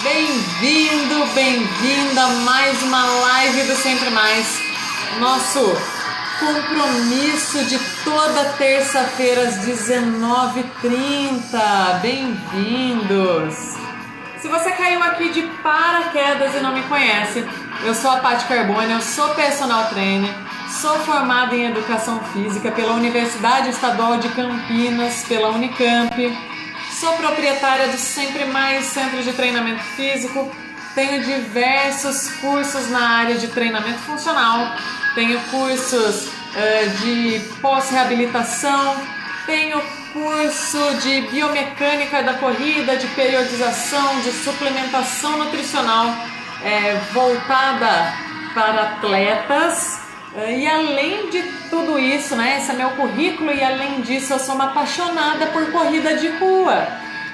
Bem-vindo, bem-vinda a mais uma live do Sempre Mais. Nosso compromisso de toda terça-feira às 19h30. Bem-vindos! Se você caiu aqui de paraquedas e não me conhece, eu sou a Paty Carbone, eu sou personal trainer, sou formada em Educação Física pela Universidade Estadual de Campinas, pela Unicamp. Sou proprietária do Sempre Mais Centro de Treinamento Físico, tenho diversos cursos na área de treinamento funcional, tenho cursos de pós-reabilitação, tenho curso de biomecânica da corrida, de periodização, de suplementação nutricional voltada para atletas. E além de tudo isso, né, esse é meu currículo, e além disso eu sou uma apaixonada por corrida de rua.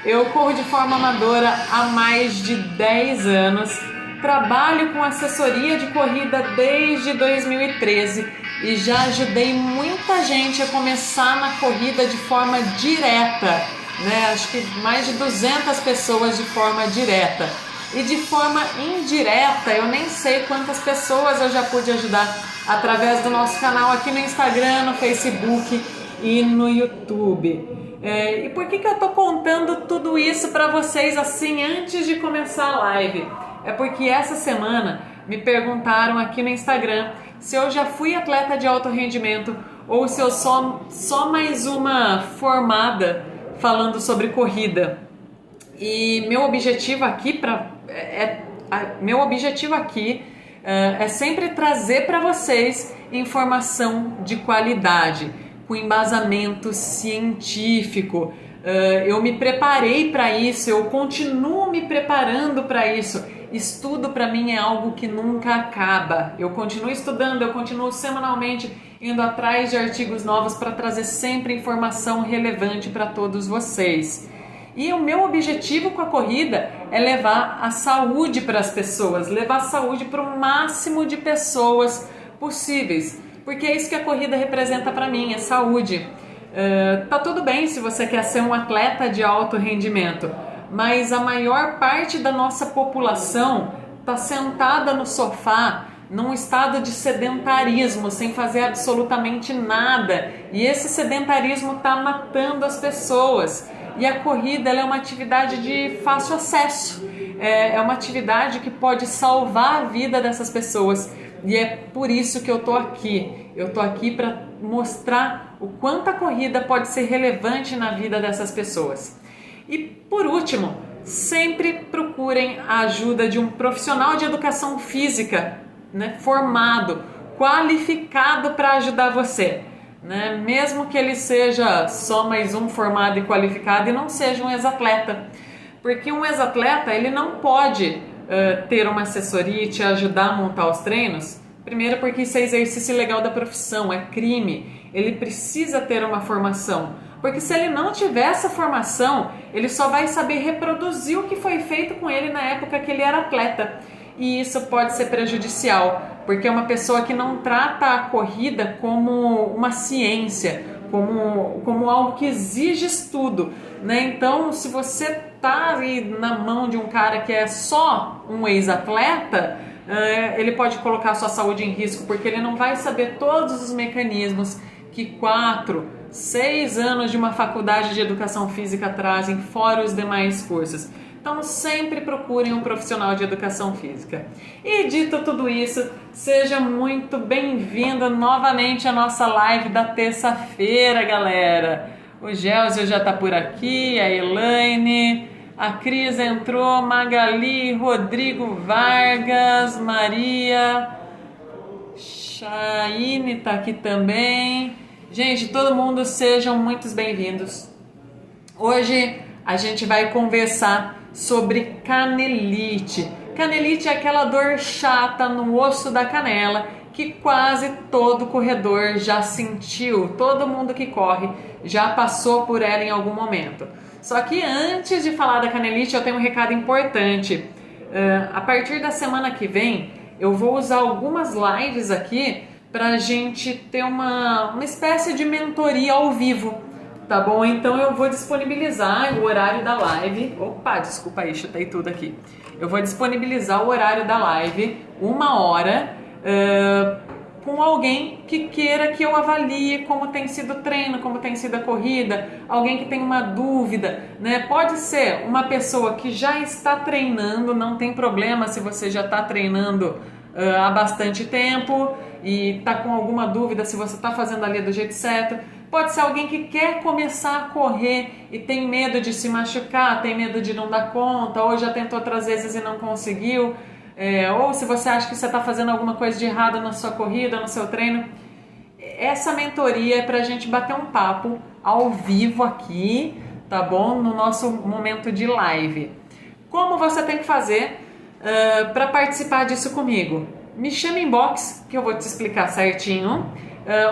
Eu corro de forma amadora há mais de 10 anos, trabalho com assessoria de corrida desde 2013 e já ajudei muita gente a começar na corrida de forma direta, né? Acho que mais de 200 pessoas de forma direta. E de forma indireta, eu nem sei quantas pessoas eu já pude ajudar através do nosso canal aqui no Instagram, no Facebook e no YouTube. E por que eu tô contando tudo isso para vocês assim antes de começar a live? É porque essa semana me perguntaram aqui no Instagram se eu já fui atleta de alto rendimento ou se eu só mais uma formada falando sobre corrida. E meu objetivo aqui é sempre trazer para vocês informação de qualidade, com embasamento científico. Eu me preparei para isso, eu continuo me preparando para isso. Estudo para mim é algo que nunca acaba. Eu continuo estudando, eu continuo semanalmente indo atrás de artigos novos para trazer sempre informação relevante para todos vocês. E o meu objetivo com a corrida é levar a saúde para as pessoas, levar a saúde para o máximo de pessoas possíveis, porque é isso que a corrida representa para mim, é saúde. Tá tudo bem se você quer ser um atleta de alto rendimento, mas a maior parte da nossa população está sentada no sofá, num estado de sedentarismo, sem fazer absolutamente nada, e esse sedentarismo está matando as pessoas. E a corrida ela é uma atividade de fácil acesso, é uma atividade que pode salvar a vida dessas pessoas. E é por isso que eu tô aqui. Eu tô aqui para mostrar o quanto a corrida pode ser relevante na vida dessas pessoas. E por último, sempre procurem a ajuda de um profissional de educação física, né, formado, qualificado para ajudar você. Né? Mesmo que ele seja só mais um formado e qualificado e não seja um ex-atleta. Porque um ex-atleta ele não pode ter uma assessoria e te ajudar a montar os treinos. Primeiro porque isso é exercício ilegal da profissão, é crime. Ele precisa ter uma formação. Porque se ele não tiver essa formação, ele só vai saber reproduzir o que foi feito com ele na época que ele era atleta. E isso pode ser prejudicial, porque é uma pessoa que não trata a corrida como uma ciência, como algo que exige estudo, né? Então, se você está aí na mão de um cara que é só um ex-atleta, ele pode colocar a sua saúde em risco, porque ele não vai saber todos os mecanismos que 4, 6 anos de uma faculdade de educação física trazem, fora os demais cursos. Então sempre procurem um profissional de educação física. E dito tudo isso, seja muito bem-vindo novamente à nossa live da terça-feira, galera. O Gelsio já está por aqui, a Elaine, a Cris entrou, Magali, Rodrigo Vargas, Maria, Chaine está aqui também. Gente, todo mundo sejam muito bem-vindos. Hoje a gente vai conversar sobre canelite. Canelite é aquela dor chata no osso da canela que quase todo corredor já sentiu, todo mundo que corre já passou por ela em algum momento. Só que antes de falar da canelite eu tenho um recado importante. A partir da semana que vem eu vou usar algumas lives aqui para a gente ter uma espécie de mentoria ao vivo. Tá bom? Então eu vou disponibilizar o horário da live. Opa, desculpa aí, chutei tudo aqui. Eu vou disponibilizar o horário da live, 1 hora, com alguém que queira que eu avalie como tem sido o treino, como tem sido a corrida, alguém que tem uma dúvida, né? Pode ser uma pessoa que já está treinando, não tem problema se você já está treinando há bastante tempo e está com alguma dúvida se você está fazendo ali do jeito certo. Pode ser alguém que quer começar a correr e tem medo de se machucar, tem medo de não dar conta, ou já tentou outras vezes e não conseguiu. Ou se você acha que você está fazendo alguma coisa de errado na sua corrida, no seu treino. Essa mentoria é para a gente bater um papo ao vivo aqui, tá bom? No nosso momento de live. Como você tem que fazer para participar disso comigo? Me chama em inbox que eu vou te explicar certinho.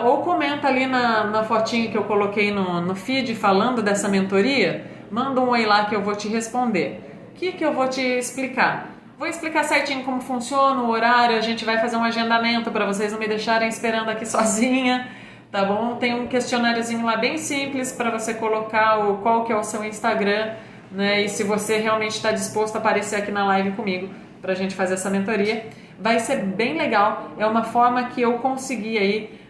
Ou comenta ali na fotinho que eu coloquei no feed falando dessa mentoria. Manda um oi lá que eu vou te responder. O que eu vou te explicar? Vou explicar certinho como funciona o horário, a gente vai fazer um agendamento para vocês não me deixarem esperando aqui sozinha, tá bom? Tem um questionáriozinho lá bem simples para você colocar qual que é o seu Instagram, né? E se você realmente está disposto a aparecer aqui na live comigo para a gente fazer essa mentoria. Vai ser bem legal, é uma forma que eu consegui aí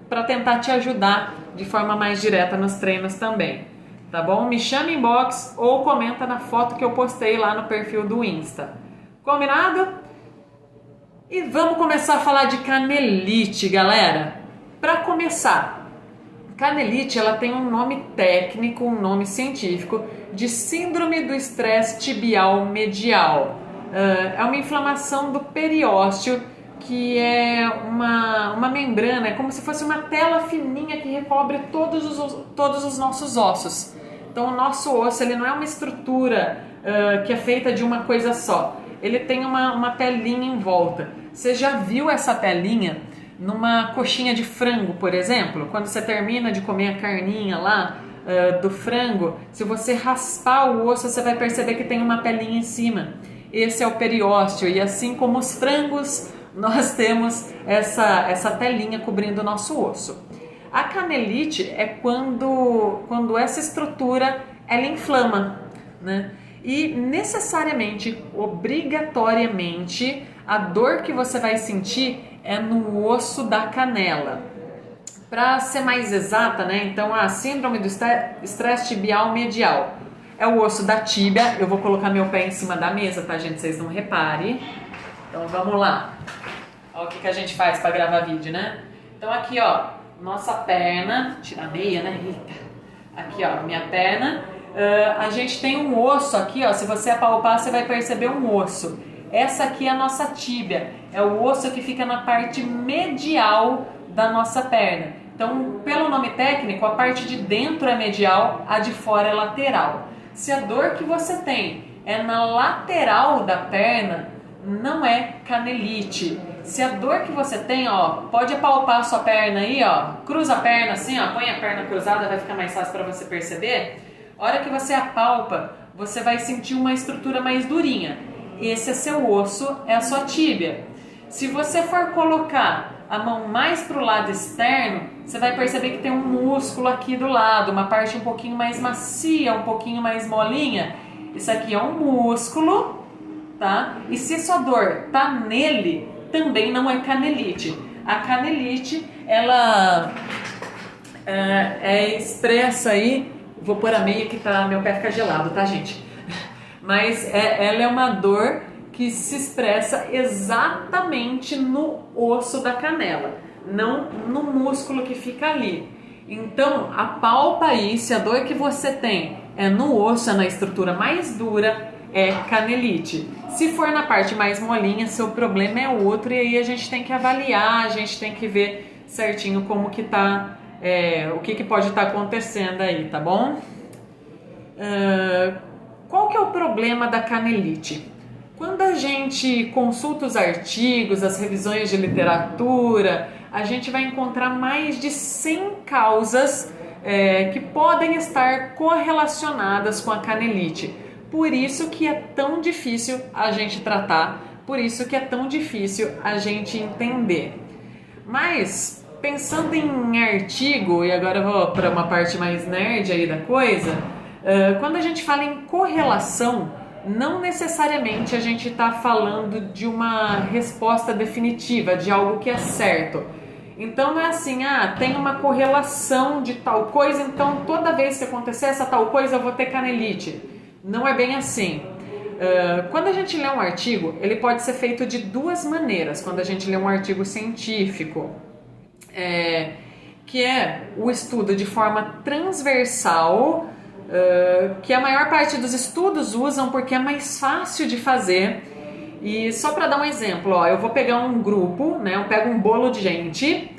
para tentar te ajudar de forma mais direta nos treinos também. Tá bom? Me chama em inbox ou comenta na foto que eu postei lá no perfil do Insta. Combinado? E vamos começar a falar de canelite, galera. Para começar, canelite ela tem um nome técnico, um nome científico de síndrome do estresse tibial medial. É uma inflamação do periósteo que é uma membrana, é como se fosse uma tela fininha que recobre todos os nossos ossos. Então o nosso osso ele não é uma estrutura que é feita de uma coisa só, ele tem uma pelinha em volta. Você já viu essa pelinha numa coxinha de frango, por exemplo? Quando você termina de comer a carninha lá do frango, se você raspar o osso você vai perceber que tem uma pelinha em cima. Esse é o periósteo e assim como os frangos nós temos essa telinha cobrindo o nosso osso. A canelite é quando essa estrutura ela inflama, né? E necessariamente, obrigatoriamente, a dor que você vai sentir é no osso da canela. Para ser mais exata, né? Então a síndrome do estresse tibial medial é o osso da tíbia. Eu vou colocar meu pé em cima da mesa, tá, gente? Vocês não reparem. Então vamos lá. Olha o que a gente faz para gravar vídeo, né? Então aqui, ó, nossa perna, tira a meia, né? Eita. Aqui, ó, minha perna. A gente tem um osso aqui, ó. Se você apalpar, você vai perceber um osso. Essa aqui é a nossa tíbia. É o osso que fica na parte medial da nossa perna. Então, pelo nome técnico, a parte de dentro é medial, a de fora é lateral. Se a dor que você tem é na lateral da perna, não é canelite. Se a dor que você tem, ó, pode apalpar a sua perna aí, ó, cruza a perna assim, ó, põe a perna cruzada, vai ficar mais fácil para você perceber. A hora que você apalpa, você vai sentir uma estrutura mais durinha. Esse é seu osso, é a sua tíbia. Se você for colocar a mão mais para o lado externo, você vai perceber que tem um músculo aqui do lado, uma parte um pouquinho mais macia, um pouquinho mais molinha. Isso aqui é um músculo, tá? E se sua dor tá nele, também não é canelite. A canelite, ela é expressa aí, vou pôr a meia que meu pé fica gelado, tá, gente? Mas ela é uma dor que se expressa exatamente no osso da canela, não no músculo que fica ali. Então, apalpa aí, se a dor que você tem é no osso, é na estrutura mais dura, é canelite. Se for na parte mais molinha, seu problema é outro e aí a gente tem que avaliar, a gente tem que ver certinho como que tá, o que pode estar acontecendo aí, tá bom? Qual que é o problema da canelite? Quando a gente consulta os artigos, as revisões de literatura, a gente vai encontrar mais de 100 causas que podem estar correlacionadas com a canelite. Por isso que é tão difícil a gente tratar, por isso que é tão difícil a gente entender. Mas pensando em artigo, e agora eu vou para uma parte mais nerd aí da coisa, quando a gente fala em correlação, não necessariamente a gente está falando de uma resposta definitiva, de algo que é certo. Então não é assim, tem uma correlação de tal coisa, então toda vez que acontecer essa tal coisa eu vou ter canelite. Não é bem assim. Quando a gente lê um artigo, ele pode ser feito de duas maneiras. Quando a gente lê um artigo científico, que é o estudo de forma transversal, que a maior parte dos estudos usam porque é mais fácil de fazer. E só para dar um exemplo, eu vou pegar um grupo, né? Eu pego um bolo de gente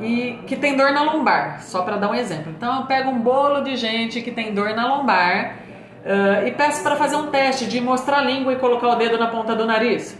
e que tem dor na lombar, só para dar um exemplo. Então eu pego um bolo de gente que tem dor na lombar e peço para fazer um teste de mostrar a língua e colocar o dedo na ponta do nariz.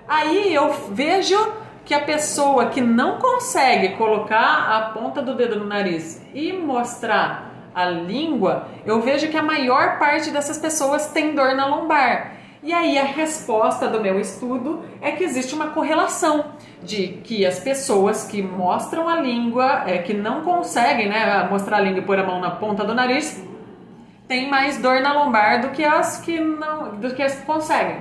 Aí eu vejo que a pessoa que não consegue colocar a ponta do dedo no nariz e mostrar a língua, eu vejo que a maior parte dessas pessoas tem dor na lombar. E aí a resposta do meu estudo é que existe uma correlação de que as pessoas que mostram a língua, que não conseguem, né, mostrar a língua e pôr a mão na ponta do nariz, têm mais dor na lombar do que as que conseguem.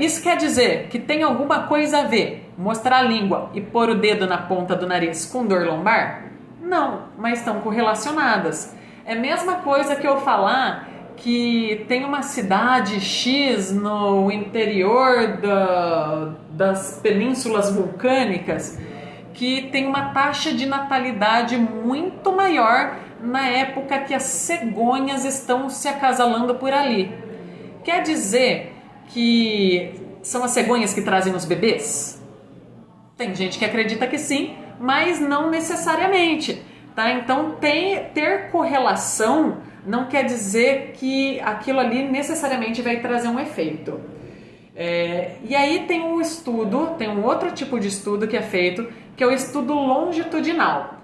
Isso quer dizer que tem alguma coisa a ver mostrar a língua e pôr o dedo na ponta do nariz com dor lombar? Não, mas estão correlacionadas. É a mesma coisa que eu falar que tem uma cidade X no interior das penínsulas vulcânicas que tem uma taxa de natalidade muito maior na época que as cegonhas estão se acasalando por ali. Quer dizer que são as cegonhas que trazem os bebês? Tem gente que acredita que sim, mas não necessariamente, tá? Então ter correlação não quer dizer que aquilo ali necessariamente vai trazer um efeito. E aí tem um outro tipo de estudo que é feito, que é o estudo longitudinal.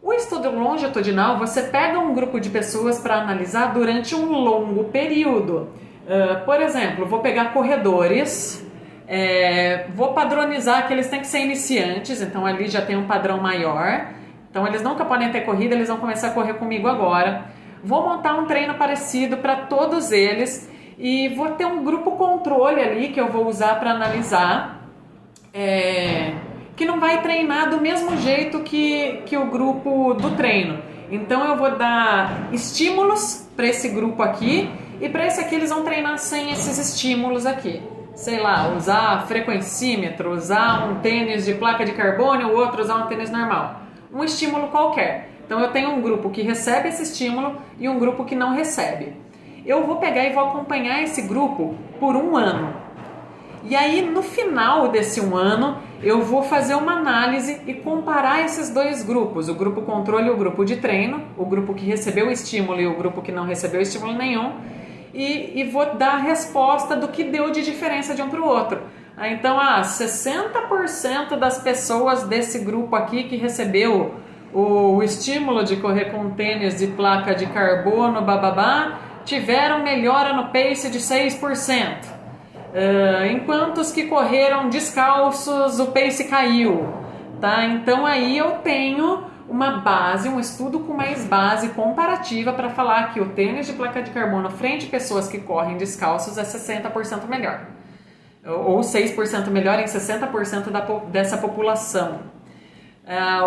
O estudo longitudinal, você pega um grupo de pessoas para analisar durante um longo período. Por exemplo, vou pegar corredores, vou padronizar que eles têm que ser iniciantes, então ali já tem um padrão maior. Então eles nunca podem ter corrida, eles vão começar a correr comigo agora. Vou montar um treino parecido para todos eles e vou ter um grupo controle ali que eu vou usar para analisar, que não vai treinar do mesmo jeito que o grupo do treino. Então eu vou dar estímulos para esse grupo aqui e para esse aqui eles vão treinar sem esses estímulos aqui. Sei lá, usar frequencímetro, usar um tênis de placa de carbono, o outro usar um tênis normal. Um estímulo qualquer. Então eu tenho um grupo que recebe esse estímulo e um grupo que não recebe. Eu vou pegar e vou acompanhar esse grupo por 1 ano. E aí no final desse 1 ano eu vou fazer uma análise e comparar esses dois grupos, o grupo controle e o grupo de treino, o grupo que recebeu o estímulo e o grupo que não recebeu estímulo nenhum, e vou dar a resposta do que deu de diferença de um para o outro. Então 60% das pessoas desse grupo aqui que recebeu o estímulo de correr com tênis de placa de carbono, bababá, tiveram melhora no pace de 6%. Enquanto os que correram descalços, o pace caiu. Tá? Então aí eu tenho uma base, um estudo com mais base comparativa para falar que o tênis de placa de carbono frente a pessoas que correm descalços é 60% melhor. Ou 6% melhor em 60% dessa população.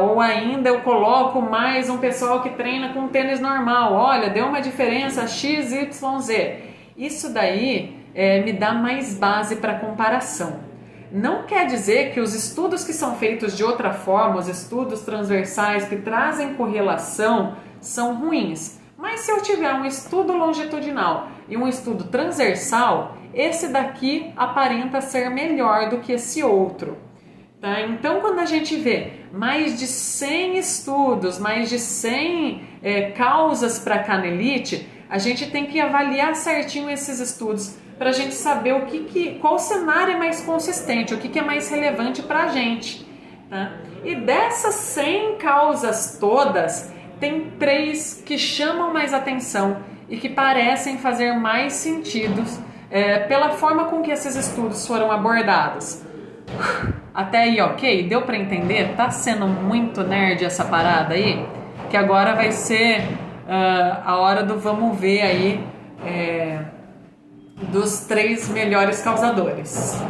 Ou ainda eu coloco mais um pessoal que treina com tênis normal. Olha, deu uma diferença XYZ. Isso daí me dá mais base para comparação. Não quer dizer que os estudos que são feitos de outra forma, os estudos transversais que trazem correlação, são ruins. Mas se eu tiver um estudo longitudinal e um estudo transversal, esse daqui aparenta ser melhor do que esse outro. Tá? Então, quando a gente vê mais de 100 estudos, mais de 100 causas para canelite, a gente tem que avaliar certinho esses estudos para a gente saber qual cenário é mais consistente, o que é mais relevante para a gente. Tá? E dessas 100 causas todas, tem 3 que chamam mais atenção e que parecem fazer mais sentido pela forma com que esses estudos foram abordados. Até aí, ok? Deu para entender? Tá sendo muito nerd essa parada aí? Que agora vai ser a hora do vamos ver aí dos 3 melhores causadores.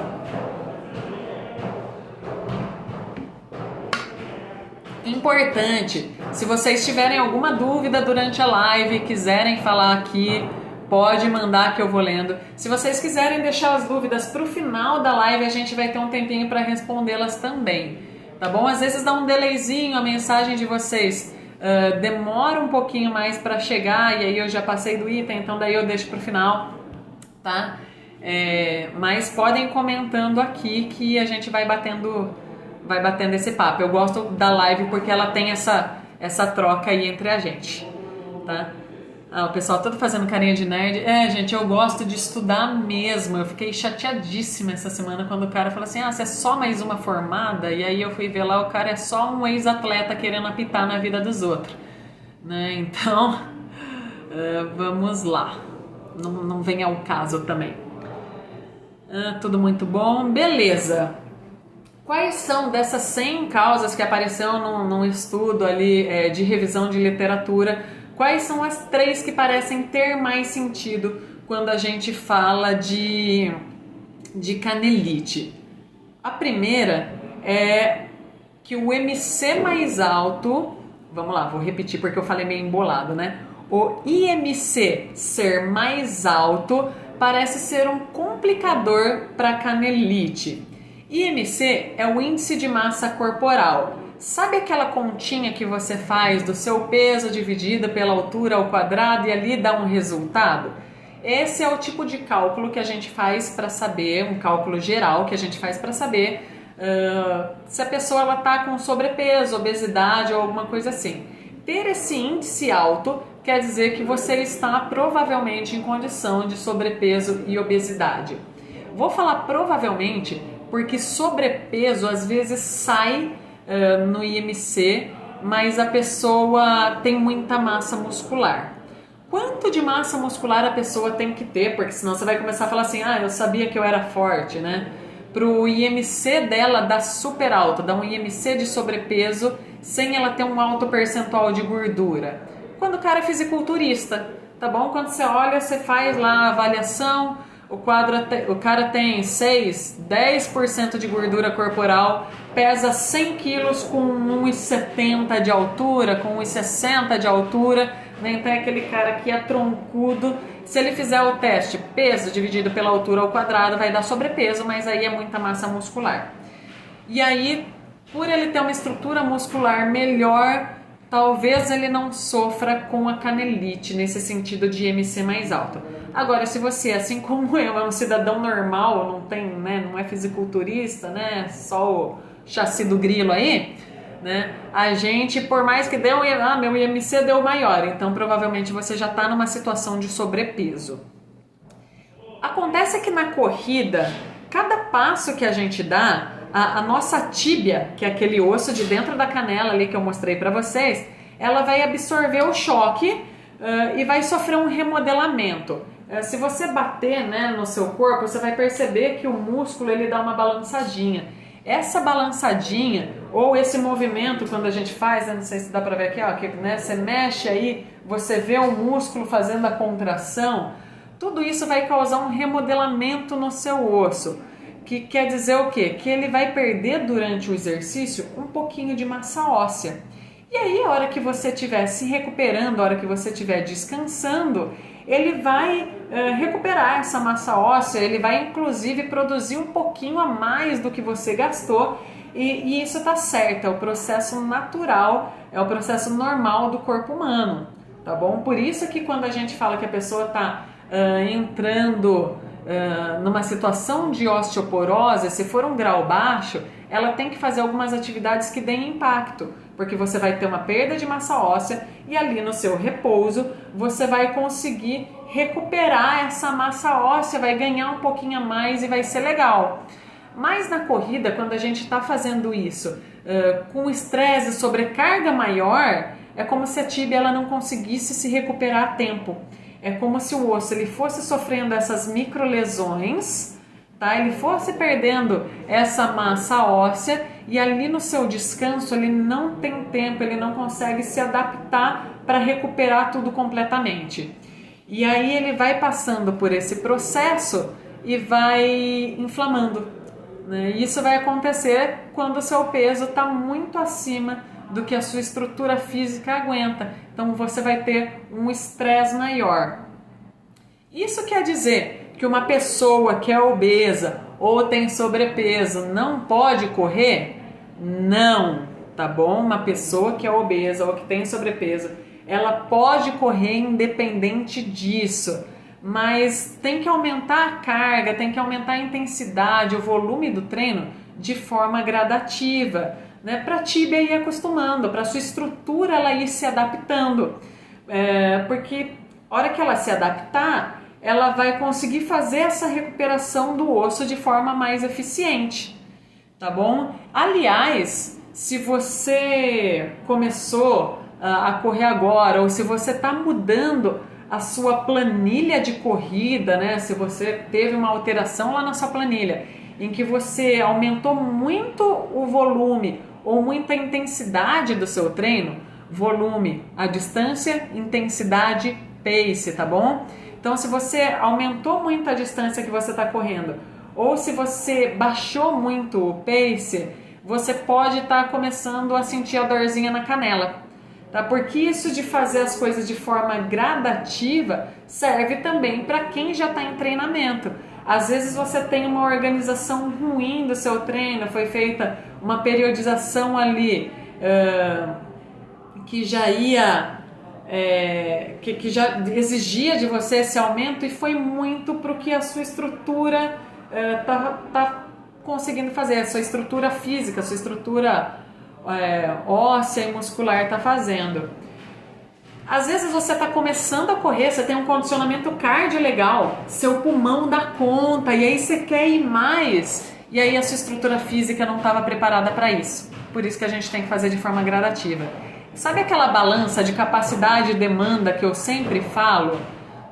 Importante, se vocês tiverem alguma dúvida durante a live, quiserem falar aqui, pode mandar que eu vou lendo. Se vocês quiserem deixar as dúvidas para o final da live, a gente vai ter um tempinho para respondê-las também, tá bom? Às vezes dá um delayzinho a mensagem de vocês, demora um pouquinho mais para chegar e aí eu já passei do item, então daí eu deixo para o final, tá? Mas podem ir comentando aqui que a gente vai batendo esse papo. Eu gosto da live porque ela tem essa troca aí entre a gente, tá? O pessoal todo fazendo carinha de nerd. Gente, eu gosto de estudar mesmo. Eu fiquei chateadíssima essa semana quando o cara falou assim, você é só mais uma formada? E aí eu fui ver lá, o cara é só um ex-atleta querendo apitar na vida dos outros, né? Então, vamos lá. Não vem ao caso também. Tudo muito bom. Beleza. Quais são dessas 100 causas que apareceram num estudo ali de revisão de literatura, quais são as 3 que parecem ter mais sentido quando a gente fala de canelite? A primeira é que o MC mais alto, vamos lá, vou repetir porque eu falei meio embolado, né? O IMC ser mais alto parece ser um complicador para canelite. IMC é o índice de massa corporal. Sabe aquela continha que você faz do seu peso dividido pela altura ao quadrado e ali dá um resultado? Esse é o tipo de cálculo que a gente faz para saber, um cálculo geral que a gente faz para saber se a pessoa está com sobrepeso, obesidade ou alguma coisa assim. Ter esse índice alto quer dizer que você está provavelmente em condição de sobrepeso e obesidade. Vou falar provavelmente porque sobrepeso às vezes sai no IMC, mas a pessoa tem muita massa muscular. Quanto de massa muscular a pessoa tem que ter? Porque senão você vai começar a falar assim, eu sabia que eu era forte, né? Para o IMC dela dar super alto, dar um IMC de sobrepeso sem ela ter um alto percentual de gordura. Quando o cara é fisiculturista, tá bom? Quando você olha, você faz lá a avaliação, o cara tem 10% de gordura corporal, pesa 100 quilos com 1,70 de altura, com 1,60 de altura, né? Então é aquele cara que é troncudo. Se ele fizer o teste peso dividido pela altura ao quadrado, vai dar sobrepeso, mas aí é muita massa muscular. E aí, por ele ter uma estrutura muscular melhor, talvez ele não sofra com a canelite, nesse sentido de IMC mais alto. Agora, se você, assim como eu, é um cidadão normal, não tem, né, não é fisiculturista, né, só o chassi do grilo aí, né, a gente, por mais que deu, meu IMC deu maior, então provavelmente você já está numa situação de sobrepeso. Acontece que na corrida, cada passo que a gente dá, a nossa tíbia, que é aquele osso de dentro da canela ali que eu mostrei para vocês, ela vai absorver o choque e vai sofrer um remodelamento. Se você bater, né, no seu corpo, você vai perceber que o músculo ele dá uma balançadinha. Essa balançadinha, ou esse movimento quando a gente faz, não sei se dá para ver aqui, que, né, você mexe aí, você vê o músculo fazendo a contração, tudo isso vai causar um remodelamento no seu osso. Que quer dizer o quê? Que ele vai perder durante o exercício um pouquinho de massa óssea. E aí, a hora que você estiver se recuperando, a hora que você estiver descansando, ele vai recuperar essa massa óssea, ele vai inclusive produzir um pouquinho a mais do que você gastou, e isso está certo, é o processo natural, é o processo normal do corpo humano, tá bom? Por isso que quando a gente fala que a pessoa está entrando numa situação de osteoporose, se for um grau baixo, ela tem que fazer algumas atividades que deem impacto, porque você vai ter uma perda de massa óssea e ali no seu repouso você vai conseguir recuperar essa massa óssea, vai ganhar um pouquinho a mais e vai ser legal. Mas na corrida, quando a gente está fazendo isso com estresse, sobrecarga maior, é como se a tíbia ela não conseguisse se recuperar a tempo. É como se o osso ele fosse sofrendo essas microlesões, tá? Ele fosse perdendo essa massa óssea e ali no seu descanso ele não tem tempo, ele não consegue se adaptar para recuperar tudo completamente. E aí ele vai passando por esse processo e vai inflamando, né? Isso vai acontecer quando o seu peso está muito acima do que a sua estrutura física aguenta. Então você vai ter um estresse maior. Isso quer dizer que uma pessoa que é obesa ou tem sobrepeso não pode correr? Não, tá bom? Uma pessoa que é obesa ou que tem sobrepeso, ela pode correr independente disso, mas tem que aumentar a carga, tem que aumentar a intensidade, o volume do treino de forma gradativa, né? Para a tíbia ir acostumando, para a sua estrutura ela ir se adaptando, porque a hora que ela se adaptar, ela vai conseguir fazer essa recuperação do osso de forma mais eficiente, tá bom? Aliás, se você começou a correr agora, ou se você está mudando a sua planilha de corrida, né? Se você teve uma alteração lá na sua planilha, em que você aumentou muito o volume ou muita intensidade do seu treino, volume, a distância, intensidade, pace, tá bom? Então, se você aumentou muito a distância que você está correndo, ou se você baixou muito o pace, você pode estar começando a sentir a dorzinha na canela, tá? Porque isso de fazer as coisas de forma gradativa serve também para quem já está em treinamento. Às vezes você tem uma organização ruim do seu treino, foi feita uma periodização ali que já ia... que já exigia de você esse aumento e foi muito para o que a sua estrutura tá conseguindo fazer, a sua estrutura física, a sua estrutura óssea e muscular está fazendo. Às vezes você está começando a correr, você tem um condicionamento cardio legal, seu pulmão dá conta e aí você quer ir mais e aí a sua estrutura física não estava preparada para isso. Por isso que a gente tem que fazer de forma gradativa. Sabe aquela balança de capacidade e demanda que eu sempre falo,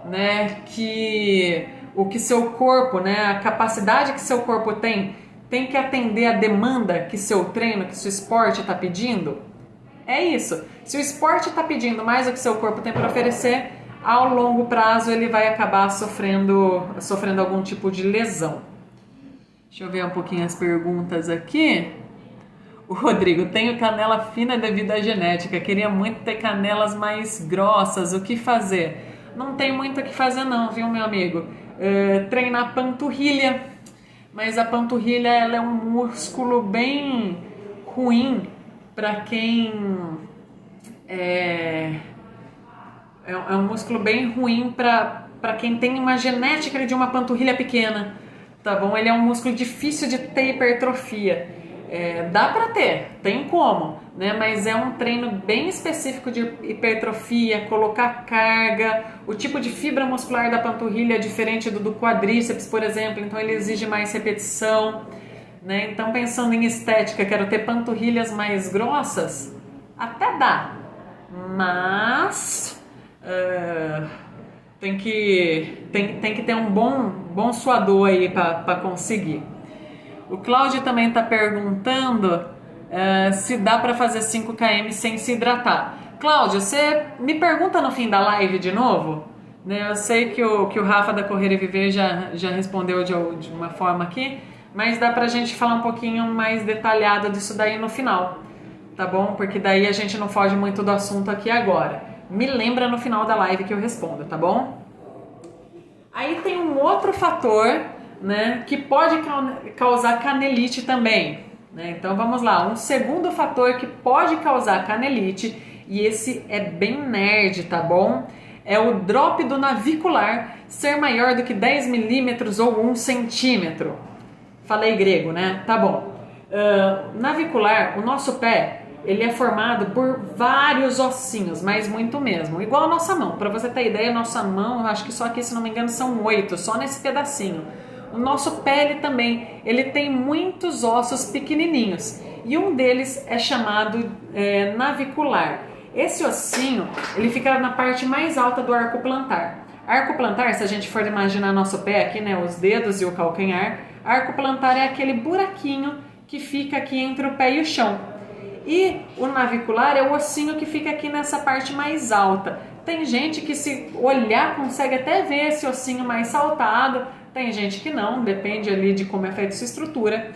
né? Que o que seu corpo, né? A capacidade que seu corpo tem que atender a demanda que seu treino, que seu esporte está pedindo? É isso. Se o esporte está pedindo mais do que seu corpo tem para oferecer, ao longo prazo ele vai acabar sofrendo algum tipo de lesão. Deixa eu ver um pouquinho as perguntas aqui. O Rodrigo, tenho canela fina devido à genética, queria muito ter canelas mais grossas, o que fazer? Não tem muito o que fazer não, viu, meu amigo? Treinar panturrilha, mas a panturrilha ela é um músculo bem ruim para quem... É um músculo bem ruim para quem tem uma genética de uma panturrilha pequena, tá bom? Ele é um músculo difícil de ter hipertrofia. Dá para ter, tem como, né? Mas é um treino bem específico de hipertrofia, colocar carga, o tipo de fibra muscular da panturrilha é diferente do quadríceps, por exemplo, então ele exige mais repetição, né? Então pensando em estética, quero ter panturrilhas mais grossas, até dá, mas tem que ter um bom suador aí para conseguir. O Cláudio também está perguntando se dá para fazer 5 km sem se hidratar. Cláudio, você me pergunta no fim da live de novo? Né? Eu sei que o Rafa da Correr e Viver já respondeu de uma forma aqui, mas dá pra gente falar um pouquinho mais detalhado disso daí no final, tá bom? Porque daí a gente não foge muito do assunto aqui agora. Me lembra no final da live que eu respondo, tá bom? Aí tem um outro fator, né, que pode causar canelite também, né? Então vamos lá, um segundo fator que pode causar canelite, e esse é bem nerd, tá bom? É o drop do navicular ser maior do que 10 milímetros ou 1 centímetro. Falei grego, né? Tá bom. Navicular, o nosso pé, ele é formado por vários ossinhos, mas muito mesmo. Igual a nossa mão. Para você ter ideia, a nossa mão, acho que só aqui, se não me engano, são 8, só nesse pedacinho. O nosso pé ele tem muitos ossos pequenininhos. E um deles é chamado navicular. Esse ossinho, ele fica na parte mais alta do arco plantar. Arco plantar, se a gente for imaginar nosso pé aqui, né, os dedos e o calcanhar, Arco plantar é aquele buraquinho que fica aqui entre o pé e o chão. E o navicular é o ossinho que fica aqui nessa parte mais alta. Tem gente que, se olhar, consegue até ver esse ossinho mais saltado. Tem gente que não, depende ali de como é feita sua estrutura.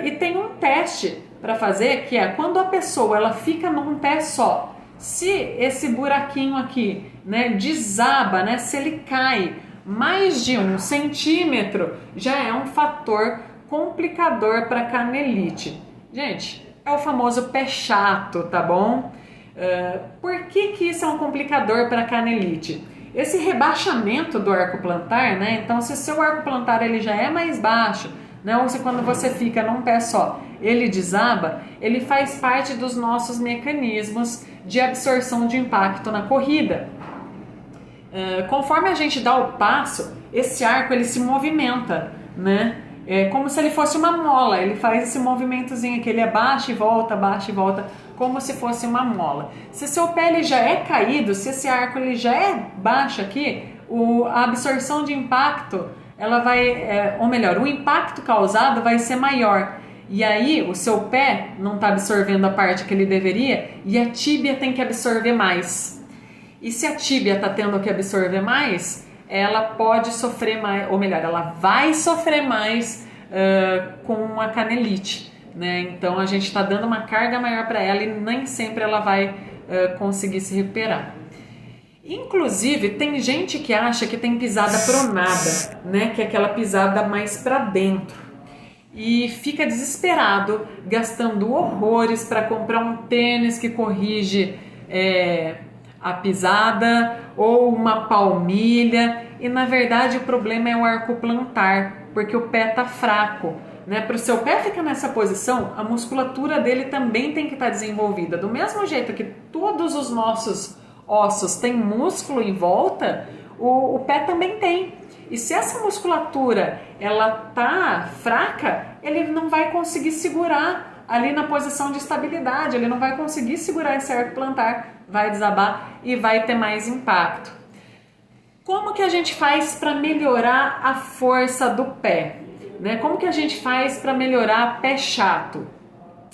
E tem um teste para fazer, que é quando a pessoa ela fica num pé só. Se esse buraquinho aqui, né, desaba, né, se ele cai mais de 1 centímetro, já é um fator complicador para canelite. Gente, é o famoso pé chato, tá bom? Por que isso é um complicador para canelite? Esse rebaixamento do arco plantar, né? Então, se o seu arco plantar ele já é mais baixo, né? Ou se quando você fica num pé só, ele desaba, ele faz parte dos nossos mecanismos de absorção de impacto na corrida. Conforme a gente dá o passo, esse arco ele se movimenta, né? É como se ele fosse uma mola, ele faz esse movimentozinho que ele abaixa e volta, como se fosse uma mola. Se seu pé ele já é caído, se esse arco ele já é baixo aqui, a absorção de impacto, ela vai, ou melhor, o impacto causado vai ser maior. E aí o seu pé não está absorvendo a parte que ele deveria e a tíbia tem que absorver mais. E se a tíbia está tendo que absorver mais, ela pode sofrer mais, ou melhor, ela vai sofrer mais com a canelite, né? Então a gente está dando uma carga maior para ela e nem sempre ela vai conseguir se recuperar. Inclusive tem gente que acha que tem pisada pronada, né? Que é aquela pisada mais para dentro e fica desesperado, gastando horrores para comprar um tênis que corrige a pisada ou uma palmilha, e na verdade o problema é o arco plantar, porque o pé está fraco, né? Para o seu pé ficar nessa posição, a musculatura dele também tem que estar desenvolvida. Do mesmo jeito que todos os nossos ossos têm músculo em volta, o pé também tem. E se essa musculatura ela tá fraca, ele não vai conseguir segurar ali na posição de estabilidade, ele não vai conseguir segurar esse arco plantar, vai desabar e vai ter mais impacto. Como que a gente faz para melhorar a força do pé? Né? Como que a gente faz para melhorar pé chato?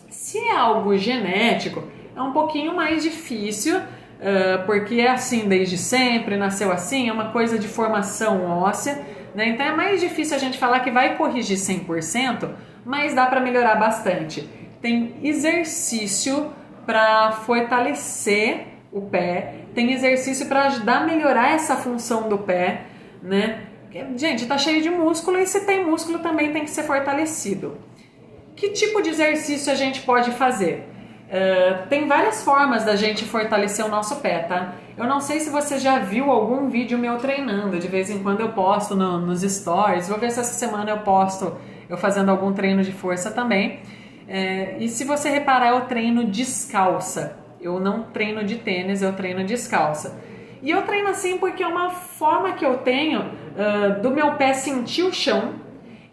Se é algo genético, é um pouquinho mais difícil, porque é assim desde sempre, nasceu assim, é uma coisa de formação óssea, né? Então é mais difícil a gente falar que vai corrigir 100%, mas dá para melhorar bastante. Tem exercício para fortalecer o pé, tem exercício para ajudar a melhorar essa função do pé, né? Gente, tá cheio de músculo e se tem músculo também tem que ser fortalecido. Que tipo de exercício a gente pode fazer? Tem várias formas da gente fortalecer o nosso pé, tá? Eu não sei se você já viu algum vídeo meu treinando, de vez em quando eu posto nos stories, vou ver se essa semana eu posto eu fazendo algum treino de força também. E se você reparar, eu treino descalça, eu não treino de tênis, eu treino descalça. E eu treino assim porque é uma forma que eu tenho do meu pé sentir o chão,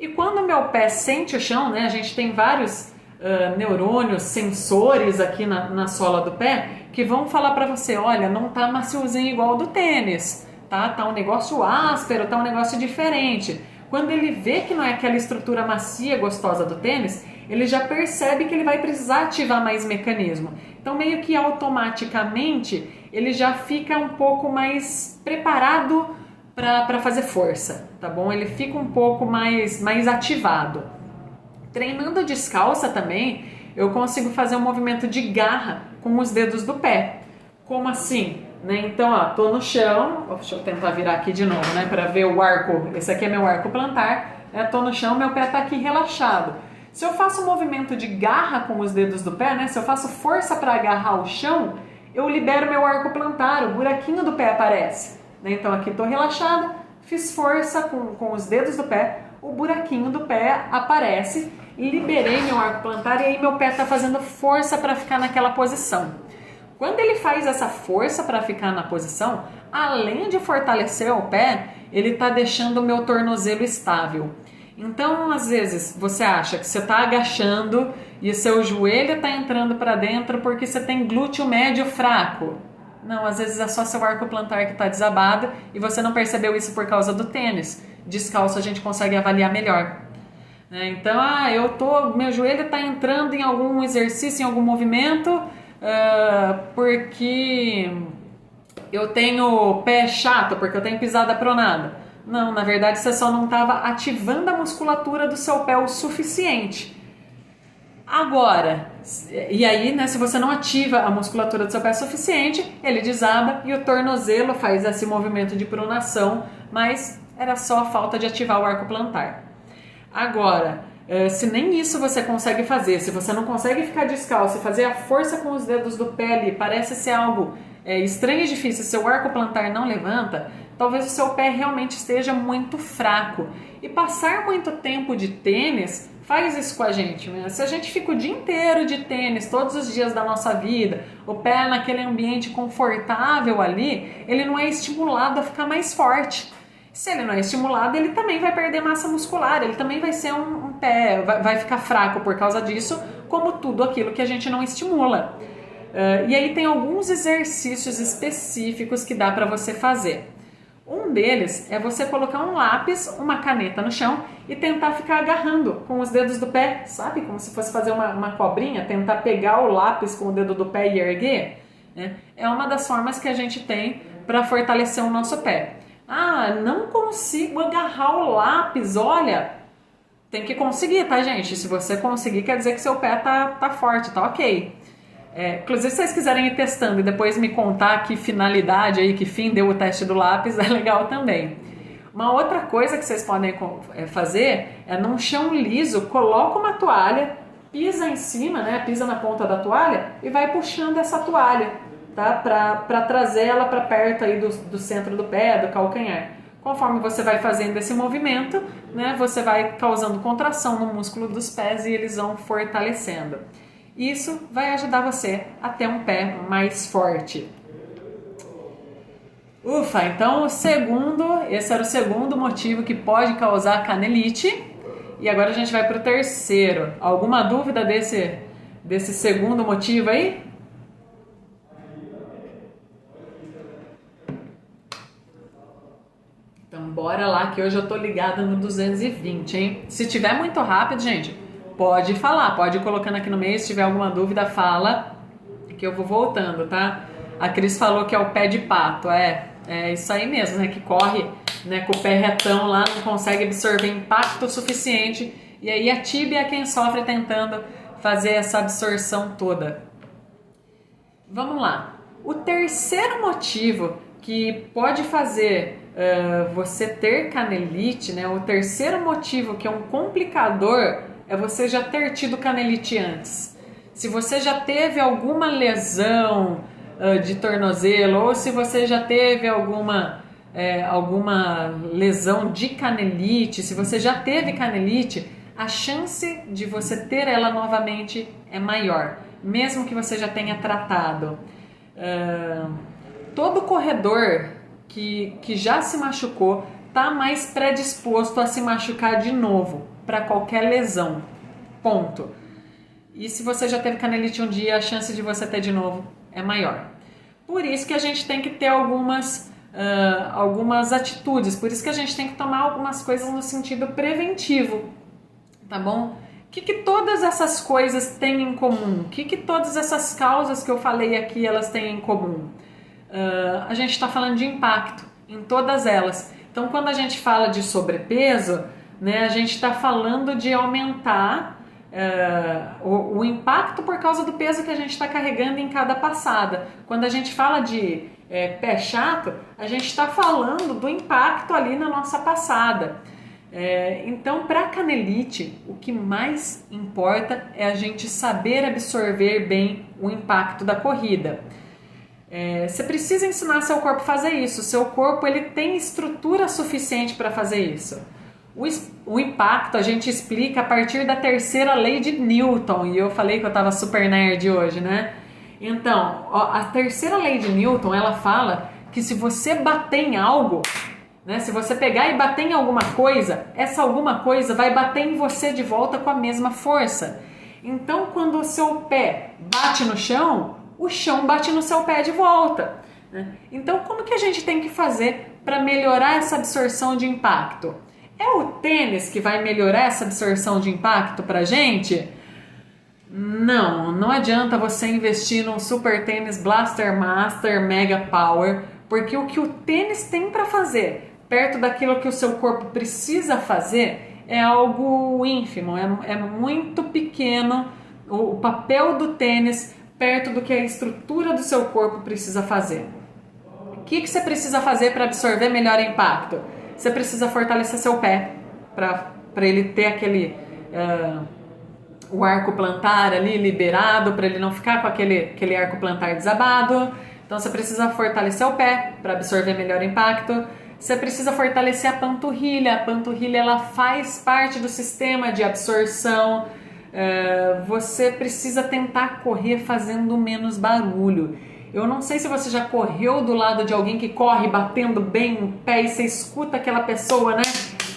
e quando o meu pé sente o chão, né, a gente tem vários neurônios, sensores aqui na sola do pé que vão falar para você, olha, não tá maciozinho igual do tênis, tá um negócio áspero, tá um negócio diferente. Quando ele vê que não é aquela estrutura macia, gostosa do tênis, ele já percebe que ele vai precisar ativar mais mecanismo. Então meio que automaticamente ele já fica um pouco mais preparado para fazer força, tá bom? Ele fica um pouco mais ativado. Treinando descalça também, eu consigo fazer um movimento de garra com os dedos do pé. Como assim? Né? Então, ó, tô no chão, deixa eu tentar virar aqui de novo, né, para ver o arco. Esse aqui é meu arco plantar, né? Tô no chão, meu pé tá aqui relaxado. Se eu faço um movimento de garra com os dedos do pé, né, se eu faço força para agarrar o chão, eu libero meu arco plantar, o buraquinho do pé aparece. Né? Então aqui tô relaxada, fiz força com os dedos do pé, o buraquinho do pé aparece, liberei meu arco plantar e aí meu pé está fazendo força para ficar naquela posição. Quando ele faz essa força para ficar na posição, além de fortalecer o pé, ele está deixando o meu tornozelo estável. Então, às vezes, você acha que você está agachando e o seu joelho está entrando para dentro porque você tem glúteo médio fraco. Não, às vezes é só seu arco plantar que está desabado e você não percebeu isso por causa do tênis. Descalço a gente consegue avaliar melhor. né? Então, meu joelho está entrando em algum exercício, em algum movimento, porque eu tenho pé chato, porque eu tenho pisada pronada. Não, na verdade você só não estava ativando a musculatura do seu pé o suficiente. Agora, e aí, né, se você não ativa a musculatura do seu pé o suficiente, ele desaba e o tornozelo faz esse movimento de pronação, mas era só a falta de ativar o arco plantar. Agora, se nem isso você consegue fazer, se você não consegue ficar descalço e fazer a força com os dedos do pé ali, parece ser algo estranho e difícil, seu arco plantar não levanta, talvez o seu pé realmente esteja muito fraco. E passar muito tempo de tênis faz isso com a gente, né? Se a gente fica o dia inteiro de tênis, todos os dias da nossa vida, o pé naquele ambiente confortável ali, ele não é estimulado a ficar mais forte. Se ele não é estimulado, ele também vai perder massa muscular, ele também vai ser um pé, vai ficar fraco por causa disso, como tudo aquilo que a gente não estimula. E aí tem alguns exercícios específicos que dá para você fazer. Um deles é você colocar um lápis, uma caneta no chão e tentar ficar agarrando com os dedos do pé, sabe? Como se fosse fazer uma cobrinha, tentar pegar o lápis com o dedo do pé e erguer, né? É uma das formas que a gente tem para fortalecer o nosso pé. Não consigo agarrar o lápis, olha, tem que conseguir, tá, gente? Se você conseguir, quer dizer que seu pé tá forte, tá ok. Inclusive, se vocês quiserem ir testando e depois me contar que finalidade aí, que fim deu o teste do lápis, é legal também. Uma outra coisa que vocês podem fazer é num chão liso, coloca uma toalha, pisa em cima, né? Pisa na ponta da toalha e vai puxando essa toalha, tá? Para trazer ela para perto aí do centro do pé, do calcanhar. Conforme você vai fazendo esse movimento, né? Você vai causando contração no músculo dos pés e eles vão fortalecendo. Isso vai ajudar você a ter um pé mais forte. Ufa, então esse era o segundo motivo que pode causar canelite. E agora a gente vai para o terceiro. Alguma dúvida desse segundo motivo aí? Então bora lá que hoje eu tô ligada no 220, hein? Se tiver muito rápido, gente, pode falar, pode ir colocando aqui no meio, se tiver alguma dúvida, fala, que eu vou voltando, tá? A Cris falou que é o pé de pato, é isso aí mesmo, né? Que corre, né, com o pé retão lá, não consegue absorver impacto suficiente, e aí a tíbia é quem sofre tentando fazer essa absorção toda. Vamos lá. O terceiro motivo que pode fazer você ter canelite, né? O terceiro motivo que é um complicador é você já ter tido canelite antes. Se você já teve alguma lesão de tornozelo ou se você já teve alguma lesão de canelite, se você já teve canelite, a chance de você ter ela novamente é maior, mesmo que você já tenha tratado. Todo corredor que já se machucou está mais predisposto a se machucar de novo para qualquer lesão, ponto. E se você já teve canelite um dia, a chance de você ter de novo é maior. Por isso que a gente tem que ter algumas atitudes, por isso que a gente tem que tomar algumas coisas no sentido preventivo, tá bom? O que todas essas coisas têm em comum? O que todas essas causas que eu falei aqui, elas têm em comum? A gente está falando de impacto em todas elas. Então, quando a gente fala de sobrepeso, né, a gente está falando de aumentar o impacto por causa do peso que a gente está carregando em cada passada. Quando a gente fala de pé chato, a gente está falando do impacto ali na nossa passada. Então, para a canelite, o que mais importa é a gente saber absorver bem o impacto da corrida. Você precisa ensinar seu corpo a fazer isso. Seu corpo ele tem estrutura suficiente para fazer isso. O impacto a gente explica a partir da terceira lei de Newton. E eu falei que eu estava super nerd hoje, né? Então, a terceira lei de Newton, ela fala que se você bater em algo, né, se você pegar e bater em alguma coisa, essa alguma coisa vai bater em você de volta com a mesma força. Então, quando o seu pé bate no chão, o chão bate no seu pé de volta, né? Então, como que a gente tem que fazer para melhorar essa absorção de impacto? É o tênis que vai melhorar essa absorção de impacto pra gente? Não adianta você investir num super tênis Blaster Master Mega Power, porque o que o tênis tem para fazer, perto daquilo que o seu corpo precisa fazer, é algo ínfimo, é muito pequeno o papel do tênis perto do que a estrutura do seu corpo precisa fazer. O que você precisa fazer para absorver melhor impacto? Você precisa fortalecer seu pé para ele ter aquele... o arco plantar ali liberado, para ele não ficar com aquele arco plantar desabado. Então você precisa fortalecer o pé para absorver melhor impacto. Você precisa fortalecer a panturrilha. A panturrilha ela faz parte do sistema de absorção. Você precisa tentar correr fazendo menos barulho. Eu não sei se você já correu do lado de alguém que corre batendo bem o pé e você escuta aquela pessoa, né?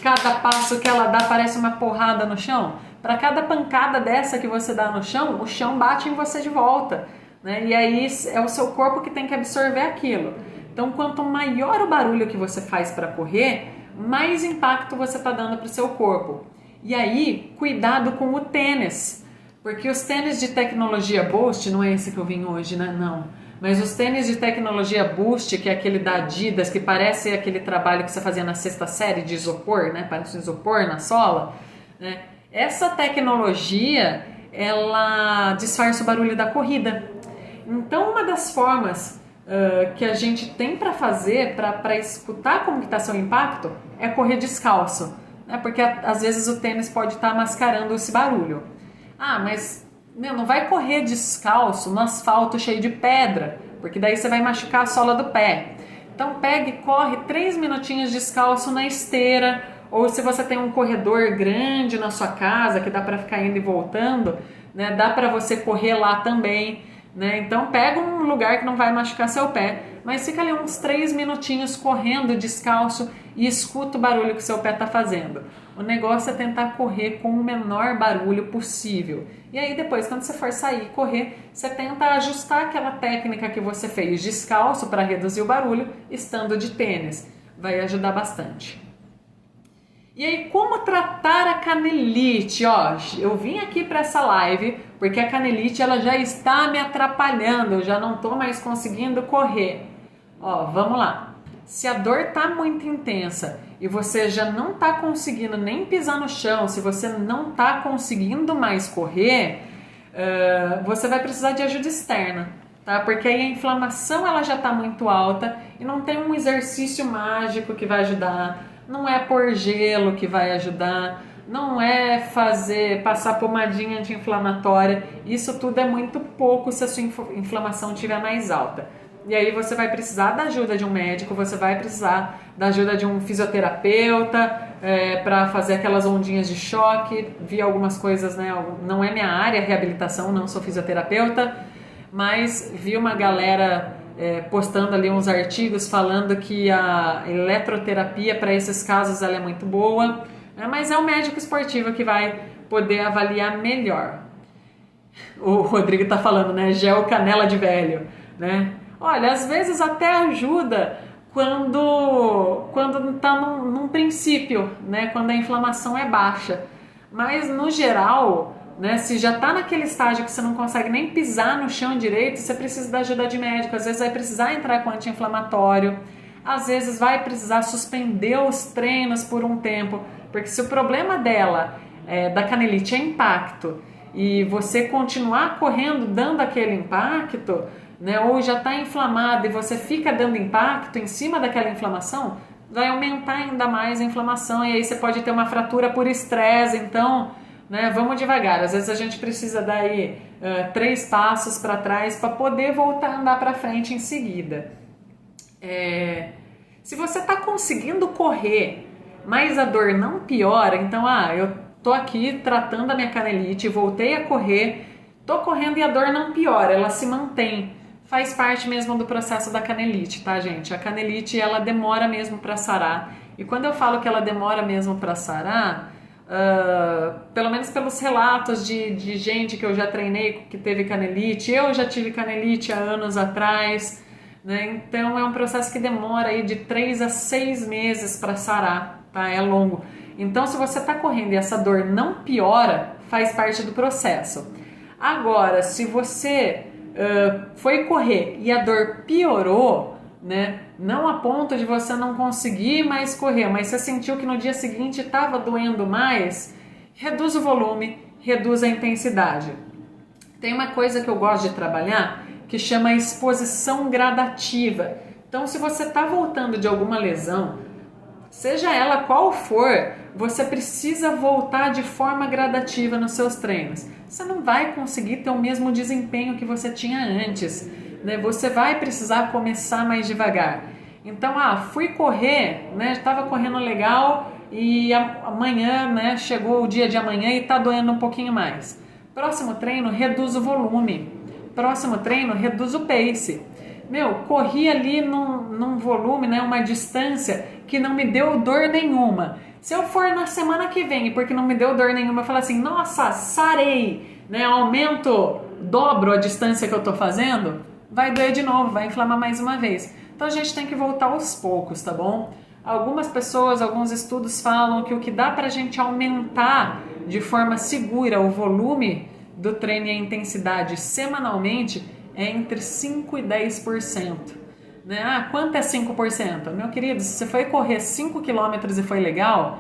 Cada passo que ela dá parece uma porrada no chão. Para cada pancada dessa que você dá no chão, o chão bate em você de volta, né? E aí é o seu corpo que tem que absorver aquilo. Então, quanto maior o barulho que você faz para correr, mais impacto você está dando para o seu corpo. E aí, cuidado com o tênis, porque os tênis de tecnologia Boost, não é esse que eu vim hoje, né? Não. Mas os tênis de tecnologia Boost, que é aquele da Adidas, que parece aquele trabalho que você fazia na sexta série de isopor, né? Parece um isopor na sola, né? Essa tecnologia, ela disfarça o barulho da corrida. Então, uma das formas que a gente tem para fazer, para escutar como está seu impacto, é correr descalço, né? Porque às vezes o tênis pode estar mascarando esse barulho. Ah, mas não vai correr descalço no asfalto cheio de pedra, porque daí você vai machucar a sola do pé. Então pega e corre 3 minutinhos descalço na esteira, ou se você tem um corredor grande na sua casa que dá para ficar indo e voltando, né, dá para você correr lá também, né? Então pega um lugar que não vai machucar seu pé, mas fica ali uns 3 minutinhos correndo descalço e escuta o barulho que seu pé está fazendo. O negócio é tentar correr com o menor barulho possível. E aí depois, quando você for sair e correr, você tenta ajustar aquela técnica que você fez descalço para reduzir o barulho, estando de tênis. Vai ajudar bastante. E aí, como tratar a canelite? Ó, eu vim aqui para essa live porque a canelite ela já está me atrapalhando, eu já não estou mais conseguindo correr. Ó, vamos lá. Se a dor tá muito intensa e você já não tá conseguindo nem pisar no chão, se você não tá conseguindo mais correr, você vai precisar de ajuda externa, tá? Porque aí a inflamação ela já tá muito alta e não tem um exercício mágico que vai ajudar, não é pôr gelo que vai ajudar, não é passar pomadinha anti-inflamatória, isso tudo é muito pouco se a sua inflamação estiver mais alta. E aí você vai precisar da ajuda de um médico, você vai precisar da ajuda de um fisioterapeuta para fazer aquelas ondinhas de choque. Vi algumas coisas, né? Não é minha área, reabilitação, não sou fisioterapeuta, mas vi uma galera postando ali uns artigos falando que a eletroterapia para esses casos ela é muito boa, né? Mas é o médico esportivo que vai poder avaliar melhor. O Rodrigo está falando, né? Gel canela de velho, né? Olha, às vezes até ajuda quando está num princípio, né? Quando a inflamação é baixa. Mas no geral, né? Se já está naquele estágio que você não consegue nem pisar no chão direito, você precisa da ajuda de médico. Às vezes vai precisar entrar com anti-inflamatório. Às vezes vai precisar suspender os treinos por um tempo. Porque se o problema dela, da canelite, é impacto, e você continuar correndo dando aquele impacto, né, ou já está inflamado e você fica dando impacto em cima daquela inflamação, vai aumentar ainda mais a inflamação e aí você pode ter uma fratura por estresse. Então, né, vamos devagar. Às vezes a gente precisa dar aí 3 passos para trás para poder voltar a andar para frente em seguida. Se você está conseguindo correr, mas a dor não piora, então eu tô aqui tratando a minha canelite, voltei a correr, tô correndo e a dor não piora, ela se mantém. Faz parte mesmo do processo da canelite, tá, gente? A canelite, ela demora mesmo para sarar. E quando eu falo que ela demora mesmo para sarar, pelo menos pelos relatos de gente que eu já treinei que teve canelite, eu já tive canelite há anos atrás, né? Então é um processo que demora aí de 3 a 6 meses para sarar, tá? É longo. Então, se você está correndo e essa dor não piora, faz parte do processo. Agora, se você foi correr e a dor piorou, né? Não a ponto de você não conseguir mais correr, mas você sentiu que no dia seguinte estava doendo mais, reduz o volume, reduz a intensidade. Tem uma coisa que eu gosto de trabalhar que chama exposição gradativa. Então, se você está voltando de alguma lesão, seja ela qual for, você precisa voltar de forma gradativa nos seus treinos. Você não vai conseguir ter o mesmo desempenho que você tinha antes, né? Você vai precisar começar mais devagar. Então, fui correr, né? Estava correndo legal e amanhã, né? Chegou o dia de amanhã e está doendo um pouquinho mais. Próximo treino, reduz o volume. Próximo treino, reduz o pace. Corri ali num volume, né, uma distância que não me deu dor nenhuma. Se eu for na semana que vem, porque não me deu dor nenhuma, eu falo assim, nossa, sarei, né, aumento, dobro a distância que eu tô fazendo, vai doer de novo, vai inflamar mais uma vez. Então a gente tem que voltar aos poucos, tá bom? Algumas pessoas, alguns estudos falam que o que dá pra gente aumentar de forma segura o volume do treino e a intensidade semanalmente é entre 5% e 10%. Né? Quanto é 5%? Meu querido, se você foi correr 5 km e foi legal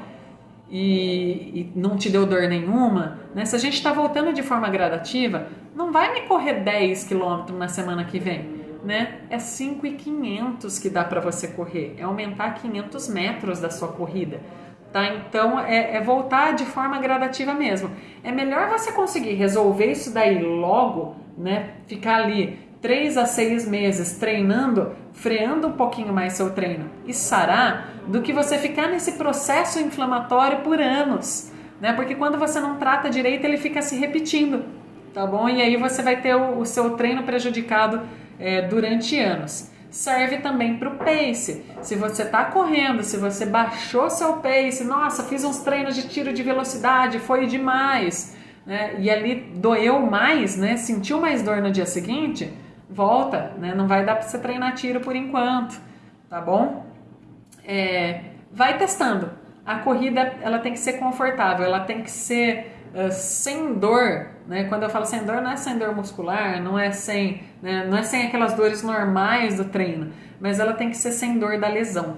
e não te deu dor nenhuma, né? Se a gente está voltando de forma gradativa, não vai me correr 10 km na semana que vem. Né? É 5.500 que dá para você correr, é aumentar 500 metros da sua corrida. Tá? Então é voltar de forma gradativa mesmo. É melhor você conseguir resolver isso daí logo, né? Ficar ali 3 a 6 meses treinando, freando um pouquinho mais seu treino e sarar, do que você ficar nesse processo inflamatório por anos, né? Porque quando você não trata direito, ele fica se repetindo, tá bom? E aí você vai ter o seu treino prejudicado durante anos. Serve também para o pace. Se você está correndo, se você baixou seu pace, nossa, fiz uns treinos de tiro de velocidade, foi demais, né? E ali doeu mais, né? Sentiu mais dor no dia seguinte, volta, né? Não vai dar para você treinar tiro por enquanto, tá bom? Vai testando. A corrida, ela tem que ser confortável, ela tem que ser sem dor, né? Quando eu falo sem dor, não é sem dor muscular, não é sem aquelas dores normais do treino, mas ela tem que ser sem dor da lesão,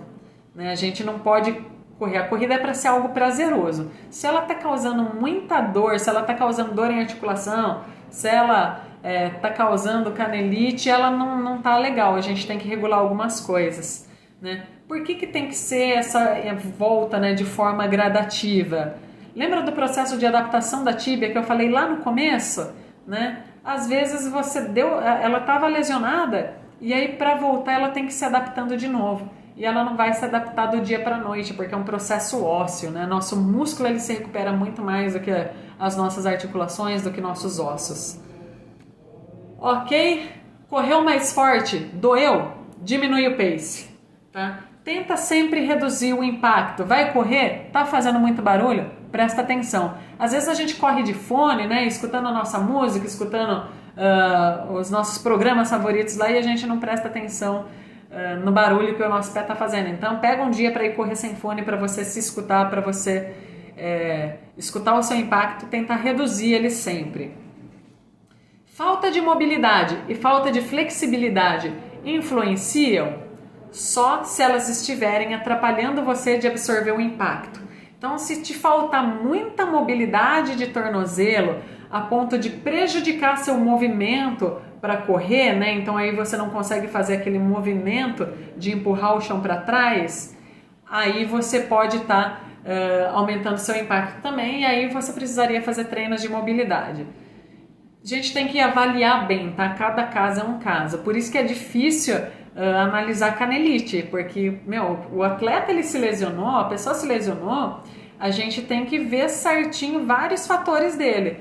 né? A gente não pode correr, a corrida é para ser algo prazeroso. Se ela está causando muita dor, se ela está causando dor em articulação, se ela está causando canelite, ela não está legal, a gente tem que regular algumas coisas, né? Por que tem que ser essa volta, né, de forma gradativa? Lembra do processo de adaptação da tíbia que eu falei lá no começo, né? Às vezes ela estava lesionada e aí para voltar ela tem que se adaptando de novo. E ela não vai se adaptar do dia para a noite, porque é um processo ósseo, né? Nosso músculo ele se recupera muito mais do que as nossas articulações, do que nossos ossos. Ok? Correu mais forte, doeu, diminui o pace, tá? Tenta sempre reduzir o impacto. Vai correr? Tá fazendo muito barulho? Presta atenção. Às vezes a gente corre de fone, né? Escutando a nossa música, escutando os nossos programas favoritos lá e a gente não presta atenção no barulho que o nosso pé tá fazendo. Então pega um dia para ir correr sem fone, para você se escutar, para você escutar o seu impacto, tentar reduzir ele sempre. Falta de mobilidade e falta de flexibilidade influenciam? Só se elas estiverem atrapalhando você de absorver o impacto. Então, se te faltar muita mobilidade de tornozelo a ponto de prejudicar seu movimento para correr, né? Então aí você não consegue fazer aquele movimento de empurrar o chão para trás, aí você pode estar aumentando seu impacto também, e aí você precisaria fazer treinos de mobilidade. A gente tem que avaliar bem, tá? Cada caso é um caso. Por isso que é difícil analisar canelite, porque, o atleta ele se lesionou, a pessoa se lesionou, a gente tem que ver certinho vários fatores dele.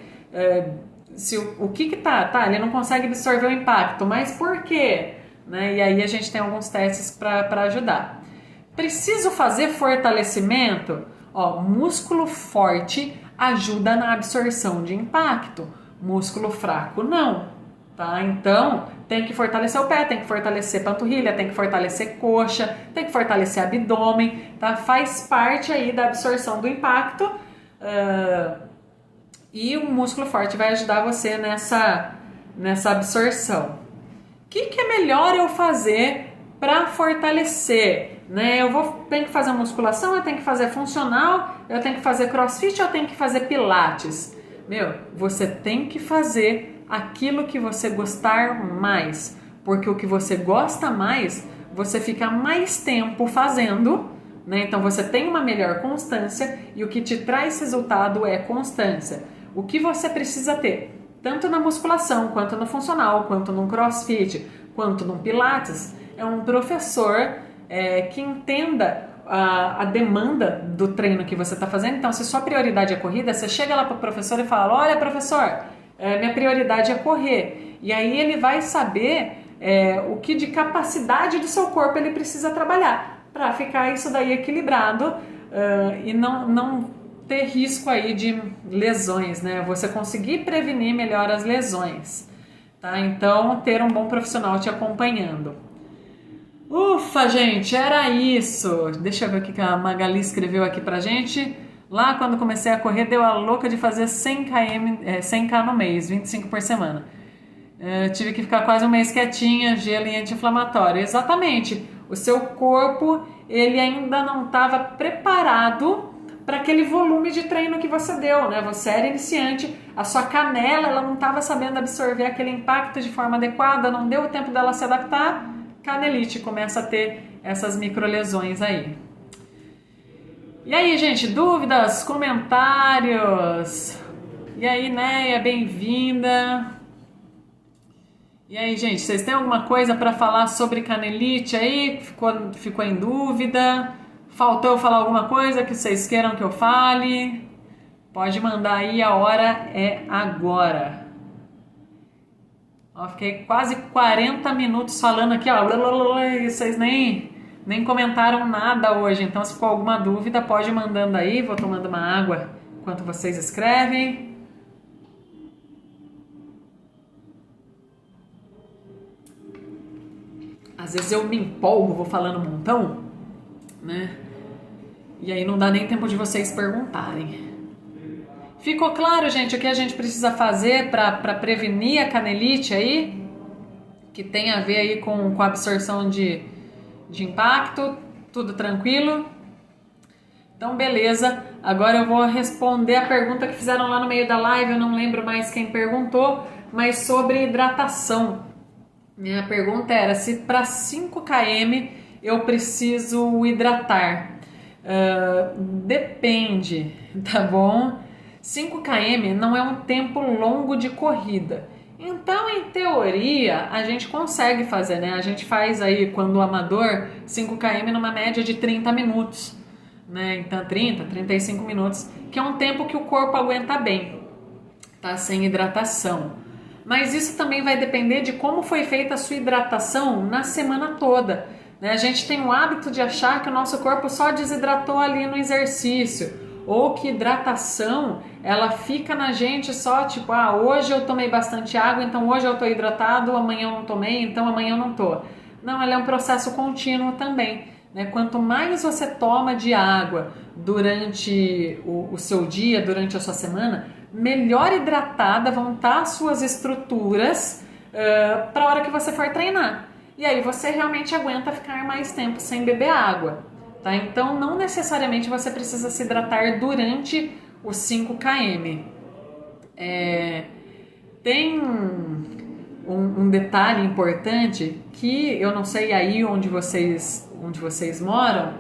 O que tá? Ele não consegue absorver o impacto, mas por quê? Né? E aí a gente tem alguns testes para ajudar. Preciso fazer fortalecimento? Músculo forte ajuda na absorção de impacto. Músculo fraco, não. tá? Então, tem que fortalecer o pé, tem que fortalecer panturrilha, tem que fortalecer coxa, tem que fortalecer abdômen, tá? Faz parte aí da absorção do impacto, e o músculo forte vai ajudar você nessa absorção. O que é melhor eu fazer para fortalecer? Né? Tenho que fazer musculação, eu tenho que fazer funcional, eu tenho que fazer crossfit, eu tenho que fazer pilates. Você tem que fazer aquilo que você gostar mais, porque o que você gosta mais, você fica mais tempo fazendo, né? Então você tem uma melhor constância e o que te traz resultado é constância. O que você precisa ter, tanto na musculação, quanto no funcional, quanto no crossfit, quanto no pilates, é um professor que entenda a demanda do treino que você está fazendo. Então, se sua prioridade é corrida, você chega lá para o professor e fala: olha, professor, minha prioridade é correr. E aí ele vai saber o que de capacidade do seu corpo ele precisa trabalhar para ficar isso daí equilibrado e não ter risco aí de lesões, né? Você conseguir prevenir melhor as lesões, tá? Então, ter um bom profissional te acompanhando. Ufa, gente, era isso. Deixa eu ver o que a Magali escreveu aqui pra gente. Lá, quando comecei a correr, deu a louca de fazer 100k no mês, 25 por semana. Tive que ficar quase um mês quietinha, gelo e anti-inflamatório. Exatamente. O seu corpo, ele ainda não estava preparado para aquele volume de treino que você deu, né? Você era iniciante, a sua canela, ela não estava sabendo absorver aquele impacto de forma adequada, não deu tempo dela se adaptar. Canelite começa a ter essas microlesões aí. E aí, gente, dúvidas, comentários? E aí, Neia, bem-vinda. E aí, gente, vocês têm alguma coisa para falar sobre canelite aí? Ficou em dúvida? Faltou eu falar alguma coisa que vocês queiram que eu fale? Pode mandar aí, a hora é agora. Ó, fiquei quase 40 minutos falando aqui, ó, e vocês nem comentaram nada hoje. Então, se ficou alguma dúvida, pode ir mandando aí. Vou tomando uma água enquanto vocês escrevem. Às vezes eu me empolgo, vou falando um montão, né? E aí não dá nem tempo de vocês perguntarem. Ficou claro, gente, o que a gente precisa fazer para prevenir a canelite aí? Que tem a ver aí com a absorção de impacto, tudo tranquilo? Então, beleza. Agora eu vou responder a pergunta que fizeram lá no meio da live, eu não lembro mais quem perguntou, mas sobre hidratação. Minha pergunta era se para 5 km eu preciso hidratar. Depende, tá bom? 5 km não é um tempo longo de corrida. Então, em teoria, a gente consegue fazer, né? A gente faz aí, quando o amador, 5 km numa média de 30 minutos, né? Então, 35 minutos, que é um tempo que o corpo aguenta bem, tá? Sem hidratação. Mas isso também vai depender de como foi feita a sua hidratação na semana toda, né? A gente tem o hábito de achar que o nosso corpo só desidratou ali no exercício, ou que hidratação, ela fica na gente só tipo, hoje eu tomei bastante água, então hoje eu tô hidratado, amanhã eu não tomei, então amanhã eu não tô. Não, ela é um processo contínuo também, né? Quanto mais você toma de água durante o seu dia, durante a sua semana, melhor hidratada vão estar as suas estruturas para a hora que você for treinar. E aí você realmente aguenta ficar mais tempo sem beber água. Tá? Então, não necessariamente você precisa se hidratar durante os 5 km. Tem um detalhe importante que eu não sei aí onde vocês moram,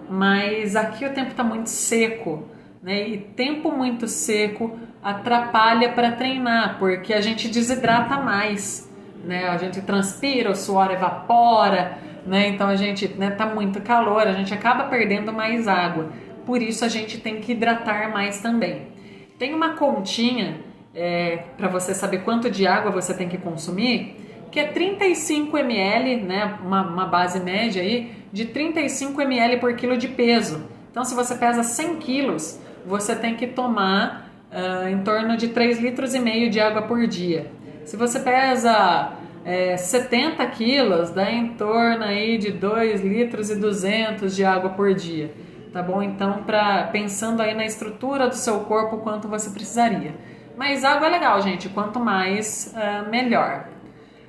mas aqui o tempo está muito seco, né? E tempo muito seco atrapalha para treinar, porque a gente desidrata mais, né? A gente transpira, o suor evapora, né? Então a gente, né, tá muito calor, a gente acaba perdendo mais água. Por isso a gente tem que hidratar mais também. Tem uma continha para você saber quanto de água você tem que consumir, que é 35 ml, né? Uma base média aí de 35 ml por quilo de peso. Então, se você pesa 100 quilos, você tem que tomar em torno de 3,5 litros de água por dia. Se você pesa 70 quilos, dá em torno aí de 2,2 litros de água por dia, tá bom? Então, pensando aí na estrutura do seu corpo, quanto você precisaria. Mas água é legal, gente, quanto mais, melhor.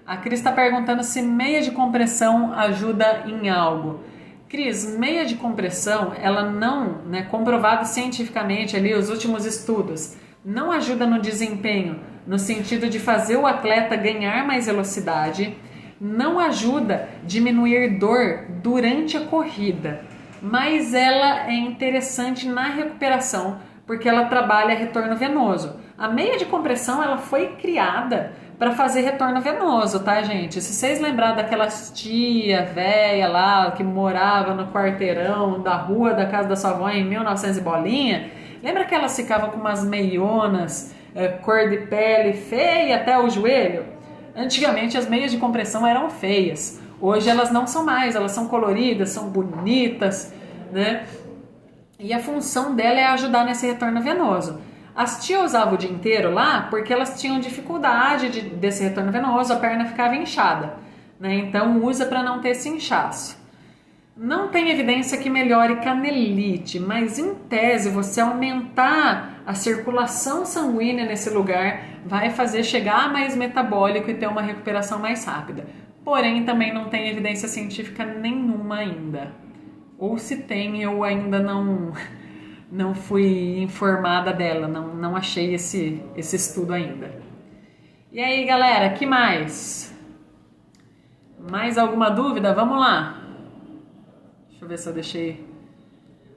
A Cris está perguntando se meia de compressão ajuda em algo. Cris, meia de compressão, ela não, comprovado cientificamente ali, os últimos estudos, não ajuda no desempenho, no sentido de fazer o atleta ganhar mais velocidade, não ajuda a diminuir dor durante a corrida, mas ela é interessante na recuperação, porque ela trabalha retorno venoso. A meia de compressão, ela foi criada para fazer retorno venoso, tá, gente? Se vocês lembrarem daquelas tia velha lá que morava no quarteirão da rua da casa da sua avó em 1900 e bolinha, lembra que elas ficavam com umas meionas, cor de pele feia até o joelho? Antigamente as meias de compressão eram feias. Hoje elas não são mais, elas são coloridas, são bonitas, né? E a função dela é ajudar nesse retorno venoso. As tias usavam o dia inteiro lá porque elas tinham dificuldade desse retorno venoso, a perna ficava inchada, né? Então usa para não ter esse inchaço. Não tem evidência que melhore canelite, mas em tese você aumentar a circulação sanguínea nesse lugar vai fazer chegar mais metabólico e ter uma recuperação mais rápida. Porém, também não tem evidência científica nenhuma ainda. Ou se tem, eu ainda não fui informada dela, não achei esse estudo ainda. E aí, galera, que mais? Mais alguma dúvida? Vamos lá. Deixa eu ver se eu deixei.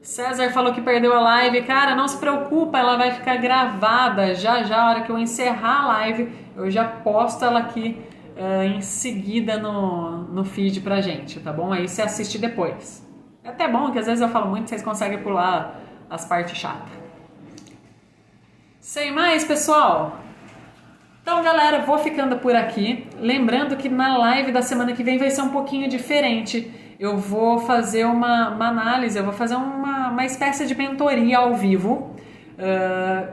César falou que perdeu a live. Cara, não se preocupa, ela vai ficar gravada já, a hora que eu encerrar a live, eu já posto ela aqui em seguida no feed pra gente, tá bom? Aí você assiste depois. É até bom que às vezes eu falo muito, vocês conseguem pular as partes chatas. Sem mais, pessoal. Então, galera, vou ficando por aqui. Lembrando que na live da semana que vem vai ser um pouquinho diferente. Eu vou fazer uma análise, eu vou fazer uma espécie de mentoria ao vivo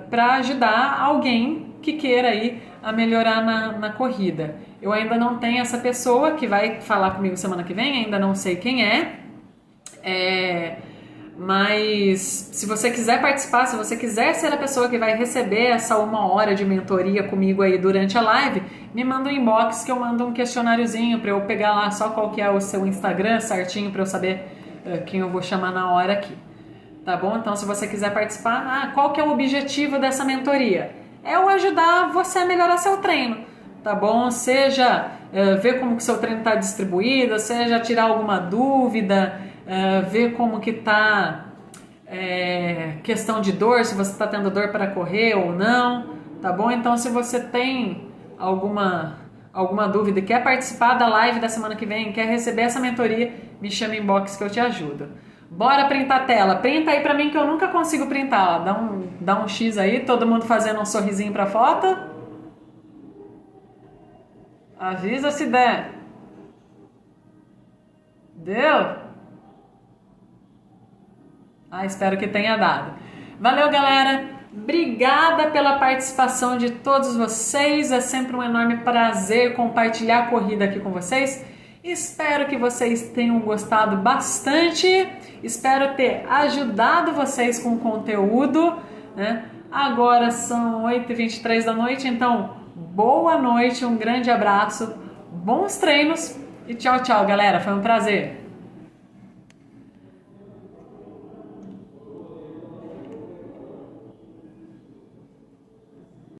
para ajudar alguém que queira aí a melhorar na corrida. Eu ainda não tenho essa pessoa que vai falar comigo semana que vem, ainda não sei quem é. Mas se você quiser participar, se você quiser ser a pessoa que vai receber essa 1 hora de mentoria comigo aí durante a live, me manda um inbox que eu mando um questionáriozinho para eu pegar lá só qual que é o seu Instagram certinho para eu saber quem eu vou chamar na hora aqui, tá bom? Então se você quiser participar, qual que é o objetivo dessa mentoria? É eu ajudar você a melhorar seu treino, tá bom? Seja ver como que seu treino está distribuído, seja tirar alguma dúvida, ver como que tá questão de dor, se você está tendo dor para correr ou não, tá bom? Então se você tem alguma dúvida e quer participar da live da semana que vem, quer receber essa mentoria, me chama em inbox que eu te ajudo. Bora printar a tela, printa aí pra mim que eu nunca consigo printar, ó. Dá um X aí, todo mundo fazendo um sorrisinho pra foto. Avisa se der. Deu? Espero que tenha dado. Valeu, galera. Obrigada pela participação de todos vocês. É sempre um enorme prazer compartilhar a corrida aqui com vocês. Espero que vocês tenham gostado bastante. Espero ter ajudado vocês com o conteúdo, né? Agora são 8h23 da noite, então boa noite, um grande abraço, bons treinos e tchau, tchau, galera. Foi um prazer.